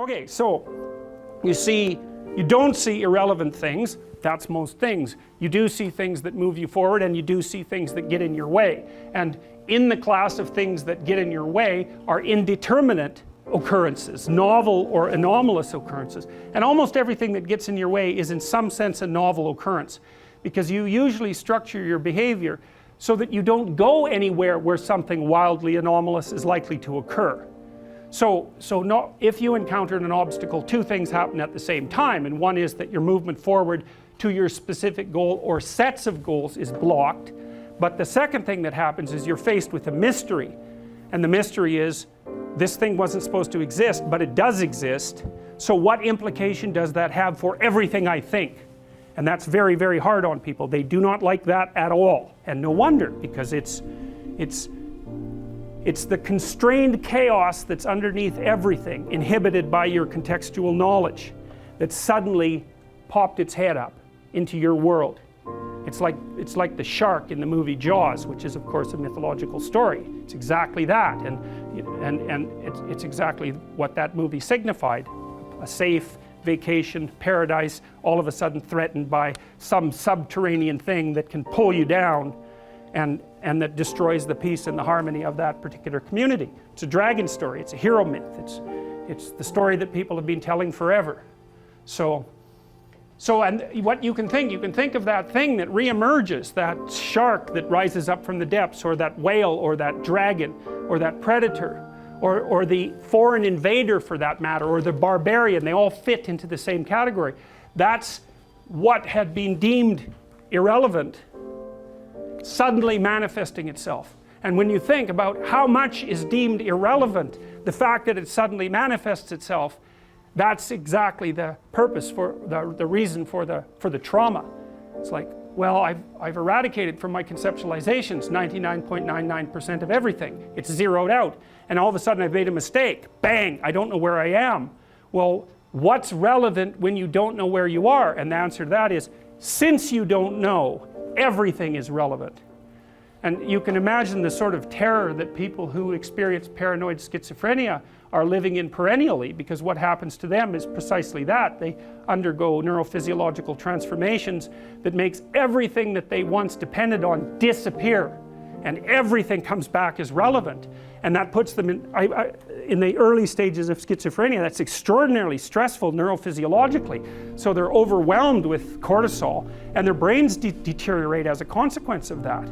Okay, so you don't see irrelevant things. That's most things. You do see things that move you forward, and you do see things that get in your way. And in the class of things that get in your way are indeterminate occurrences, novel or anomalous occurrences. And almost everything that gets in your way is in some sense a novel occurrence, because you usually structure your behavior so that you don't go anywhere where something wildly anomalous is likely to occur. So if you encounter an obstacle, two things happen at the same time, and one is that your movement forward to your specific goal or sets of goals is blocked. But the second thing that happens is you're faced with a mystery, and the mystery is this thing wasn't supposed to exist, but it does exist. So what implication does that have for everything I think? And that's very, very hard on people. They do not like that at all, and no wonder, because it's the constrained chaos that's underneath everything, inhibited by your contextual knowledge, that suddenly popped its head up into your world. It's like the shark in the movie Jaws, which is of course a mythological story. It's exactly that, and it's exactly what that movie signified. A safe vacation paradise, all of a sudden threatened by some subterranean thing that can pull you down and that destroys the peace and the harmony of that particular community. It's a dragon story, it's a hero myth, it's the story that people have been telling forever. And what you can think of that thing that reemerges, that shark that rises up from the depths, or that whale, or that dragon, or that predator, or the foreign invader for that matter, or the barbarian. They all fit into the same category. That's what had been deemed irrelevant suddenly manifesting itself. And when you think about how much is deemed irrelevant, the fact that it suddenly manifests itself, that's exactly the purpose, for the reason for the trauma. It's like, well, I've eradicated from my conceptualizations 99.99% of everything. It's zeroed out, and all of a sudden I've made a mistake. Bang, I don't know where I am. Well, what's relevant when you don't know where you are? And the answer to that is, since you don't know, everything is relevant. And you can imagine the sort of terror that people who experience paranoid schizophrenia are living in perennially, because what happens to them is precisely that. They undergo neurophysiological transformations that makes everything that they once depended on disappear, and everything comes back as relevant. And that puts them in the early stages of schizophrenia. That's extraordinarily stressful neurophysiologically. So they're overwhelmed with cortisol, and their brains deteriorate as a consequence of that.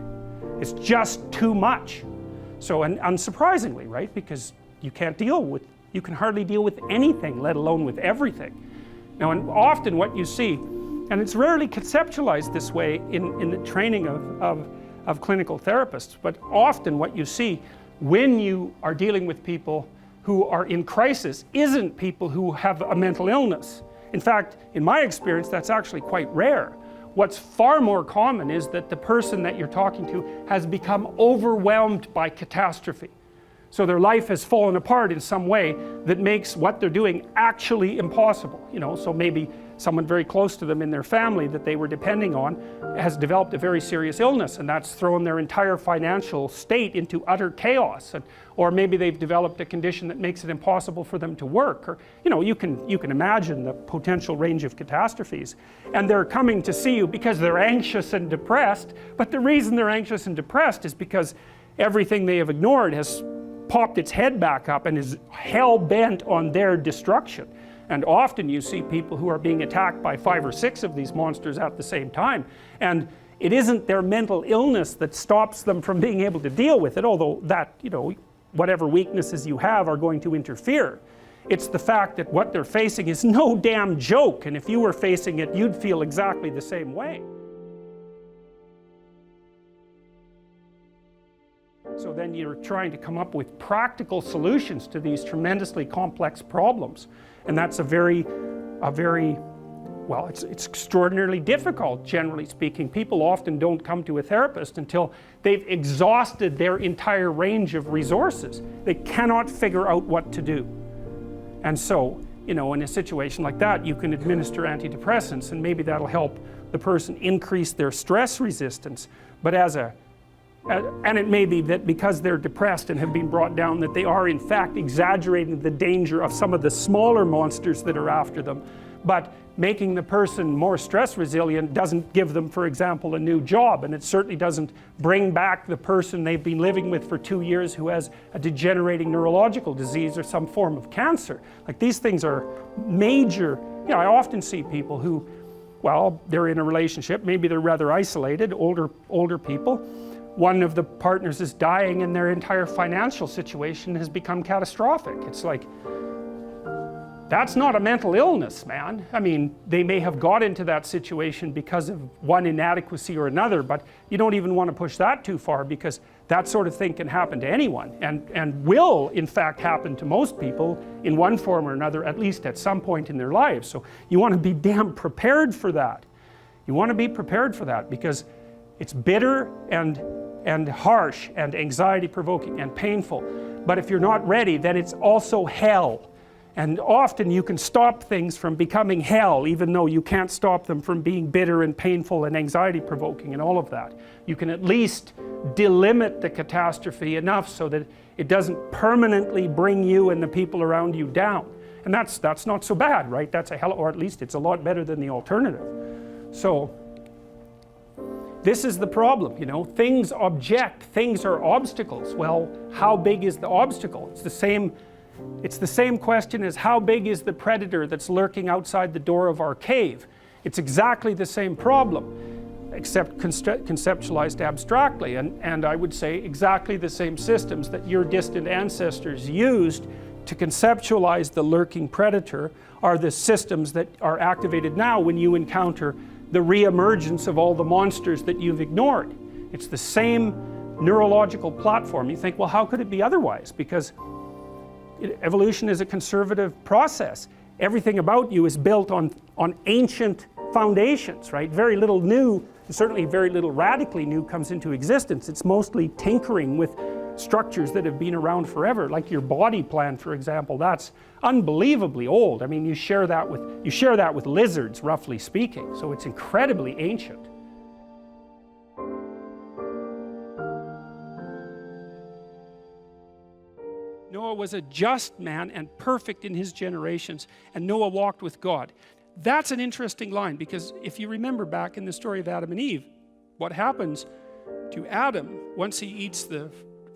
It's just too much. So, and unsurprisingly, right? Because you can hardly deal with anything, let alone with everything. Now, and often what you see, and it's rarely conceptualized this way in the training of clinical therapists, but often what you see when you are dealing with people who are in crisis isn't people who have a mental illness. In fact, in my experience, that's actually quite rare. What's far more common is that the person that you're talking to has become overwhelmed by catastrophe. So their life has fallen apart in some way that makes what they're doing actually impossible. So maybe someone very close to them in their family that they were depending on has developed a very serious illness, and that's thrown their entire financial state into utter chaos. Or maybe they've developed a condition that makes it impossible for them to work. Or, you can imagine the potential range of catastrophes. And they're coming to see you because they're anxious and depressed. But the reason they're anxious and depressed is because everything they have ignored has popped its head back up and is hell-bent on their destruction. And often you see people who are being attacked by 5 or 6 of these monsters at the same time. And it isn't their mental illness that stops them from being able to deal with it, although that, whatever weaknesses you have are going to interfere. It's the fact that what they're facing is no damn joke, and if you were facing it, you'd feel exactly the same way. So then you're trying to come up with practical solutions to these tremendously complex problems. And that's well, it's extraordinarily difficult, generally speaking. People often don't come to a therapist until they've exhausted their entire range of resources. They cannot figure out what to do. And so, in a situation like that, you can administer antidepressants, and maybe that'll help the person increase their stress resistance. But as a And it may be that because they're depressed and have been brought down, that they are in fact exaggerating the danger of some of the smaller monsters that are after them. But making the person more stress resilient doesn't give them, for example, a new job, and it certainly doesn't bring back the person they've been living with for 2 years who has a degenerating neurological disease or some form of cancer. Like, these things are major. You know, I often see people who, well, they're in a relationship, maybe they're rather isolated, older people. One of the partners is dying and their entire financial situation has become catastrophic. It's like, that's not a mental illness, man. I mean, they may have got into that situation because of one inadequacy or another, but you don't even want to push that too far, because that sort of thing can happen to anyone, and will in fact happen to most people in one form or another, at least at some point in their lives. So you want to be damn prepared for that. You want to be prepared for that, because it's bitter and harsh and anxiety provoking and painful. But if you're not ready, then it's also hell. And often you can stop things from becoming hell, even though you can't stop them from being bitter and painful and anxiety provoking and all of that. You can at least delimit the catastrophe enough so that it doesn't permanently bring you and the people around you down. And that's not so bad, right? That's a hell, or at least it's a lot better than the alternative. So this is the problem, you know. Things object, things are obstacles. Well, how big is the obstacle? It's the same question as how big is the predator that's lurking outside the door of our cave. It's exactly the same problem, except conceptualized abstractly, and I would say exactly the same systems that your distant ancestors used to conceptualize the lurking predator are the systems that are activated now when you encounter the re-emergence of all the monsters that you've ignored. It's the same neurological platform. You think, well, how could it be otherwise? Because evolution is a conservative process. Everything about you is built on ancient foundations, right? Very little new, and certainly very little radically new, comes into existence. It's mostly tinkering with structures that have been around forever, like your body plan, for example. That's unbelievably old. I mean, you share that with lizards, roughly speaking. So it's incredibly ancient. Noah was a just man and perfect in his generations, and Noah walked with God. That's an interesting line, because if you remember back in the story of Adam and Eve, what happens to Adam once he eats the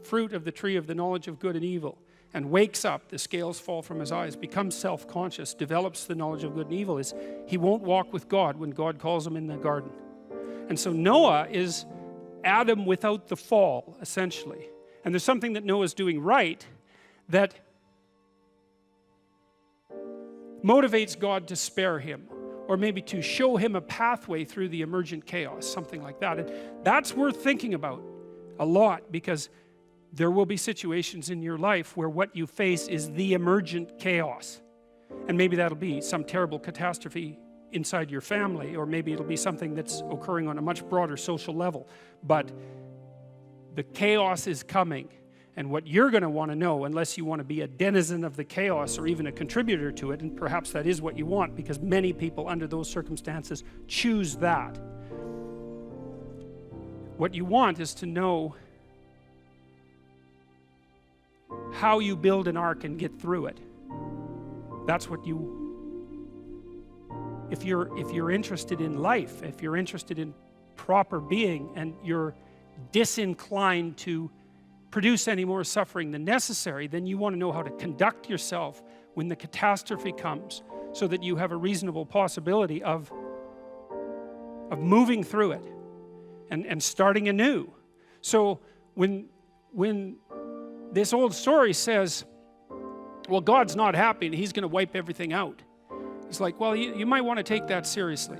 fruit of the tree of the knowledge of good and evil and wakes up, the scales fall from his eyes, becomes self-conscious, develops the knowledge of good and evil, is he won't walk with God when God calls him in the garden. And so Noah is Adam without the fall, essentially. And there's something that Noah's doing right that motivates God to spare him, or maybe to show him a pathway through the emergent chaos, something like that. And that's worth thinking about a lot, because there will be situations in your life where what you face is the emergent chaos. And maybe that'll be some terrible catastrophe inside your family, or maybe it'll be something that's occurring on a much broader social level. But the chaos is coming. And what you're going to want to know, unless you want to be a denizen of the chaos or even a contributor to it, and perhaps that is what you want, because many people under those circumstances choose that. What you want is to know how you build an ark and get through it. That's what if you're interested in life, if you're interested in proper being, and you're disinclined to produce any more suffering than necessary, then you want to know how to conduct yourself when the catastrophe comes, so that you have a reasonable possibility of moving through it and starting anew. So when this old story says, well, God's not happy and he's going to wipe everything out, it's like, well, you might want to take that seriously.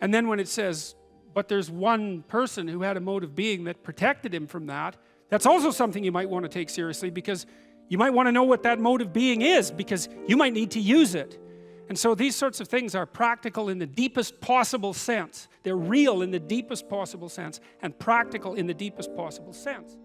And then when it says, but there's one person who had a mode of being that protected him from that, that's also something you might want to take seriously, because you might want to know what that mode of being is, because you might need to use it. And so these sorts of things are practical in the deepest possible sense. They're real in the deepest possible sense, and practical in the deepest possible sense.